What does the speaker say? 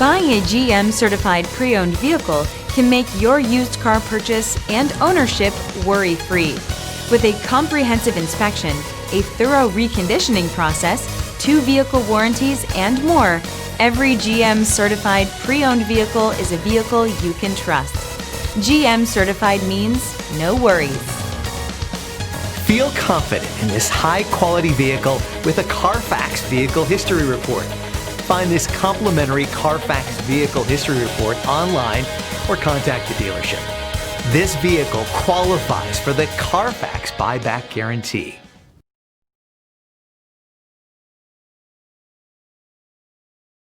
Buying a GM certified pre-owned vehicle can make your used car purchase and ownership worry-free. With a comprehensive inspection, a thorough reconditioning process, 2 vehicle warranties, and more, every GM certified pre-owned vehicle is a vehicle you can trust. GM certified means no worries. Feel confident in this high-quality vehicle with a Carfax Vehicle History Report. Find this complimentary Carfax Vehicle History Report online or contact the dealership. This vehicle qualifies for the Carfax Buyback Guarantee.